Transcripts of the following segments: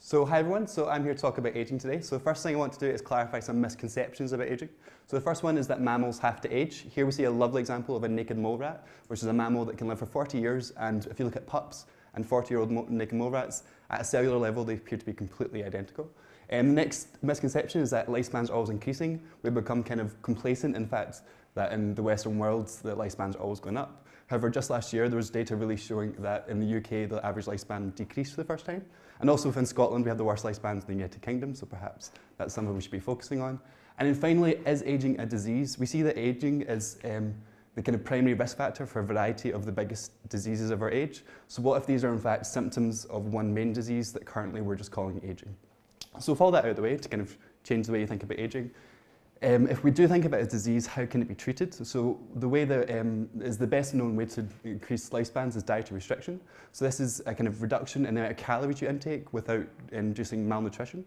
So hi everyone, I'm here to talk about aging today. So the first thing I want to do is clarify some misconceptions about aging. So the first one is that mammals have to age. Here we see a lovely example of a naked mole rat, which is a mammal that can live for 40 years, and if you look at pups and 40-year-old naked mole rats, at a cellular level they appear to be completely identical. The next misconception is that lifespans are always increasing. We've become kind of complacent, in fact, that in the Western world, the lifespans are always going up. However, just last year, there was data really showing that in the UK, the average lifespan decreased for the first time. And also within Scotland, we have the worst lifespans in the United Kingdom, so perhaps that's something we should be focusing on. And then finally, is aging a disease? We see that aging is the kind of primary risk factor for a variety of the biggest diseases of our age. So what if these are in fact symptoms of one main disease that currently we're just calling aging? So with all that out of the way, to kind of change the way you think about aging, if we do think about a disease, how can it be treated? So the way that is the best known way to increase lifespans is dietary restriction. So this is a kind of reduction in the amount of calories you intake without inducing malnutrition.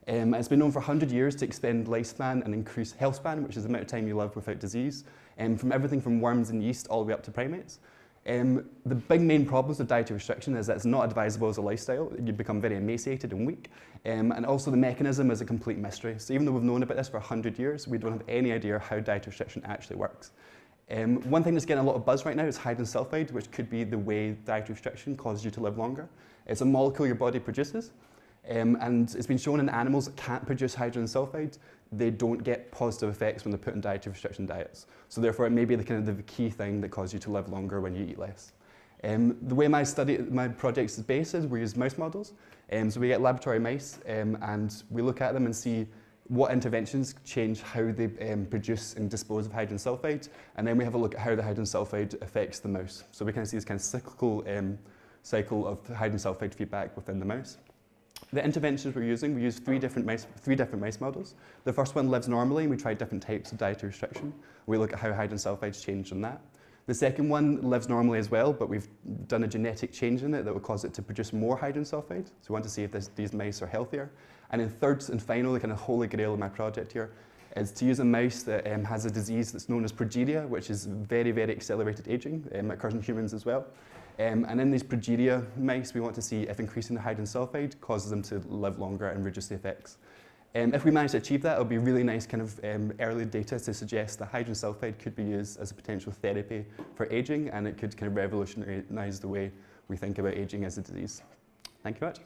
It's been known for 100 years to extend lifespan and increase health span, which is the amount of time you live without disease, from everything from worms and yeast all the way up to primates. The big main problems with dietary restriction is that it's not advisable as a lifestyle. You become very emaciated and weak. And also the mechanism is a complete mystery. So even though we've known about this for 100 years, we don't have any idea how dietary restriction actually works. One thing that's getting a lot of buzz right now is hydrogen sulfide, which could be the way dietary restriction causes you to live longer. It's a molecule your body produces. And it's been shown in animals that can't produce hydrogen sulfide, they don't get positive effects when they're put in dietary restriction diets. So therefore, it may be the key thing that causes you to live longer when you eat less. The way my project is based is we use mouse models. So we get laboratory mice and we look at them and see what interventions change how they produce and dispose of hydrogen sulfide. And then we have a look at how the hydrogen sulfide affects the mouse. So we can see this kind of cyclical cycle of hydrogen sulfide feedback within the mouse. The interventions we use three different mice models. The first one lives normally, and we try different types of dietary restriction. We look at how hydrogen sulfide's changed on that. The second one lives normally as well, but we've done a genetic change in it that will cause it to produce more hydrogen sulfide. So we want to see if these mice are healthier. And then third and final, the kind of holy grail of my project here, is to use a mouse that has a disease that's known as progeria, which is very, very accelerated aging. It occurs in humans as well. And in these progeria mice, we want to see if increasing the hydrogen sulfide causes them to live longer and reduce the effects. If we manage to achieve that, it'll be really nice kind of early data to suggest that hydrogen sulfide could be used as a potential therapy for aging, and it could kind of revolutionize the way we think about aging as a disease. Thank you very much.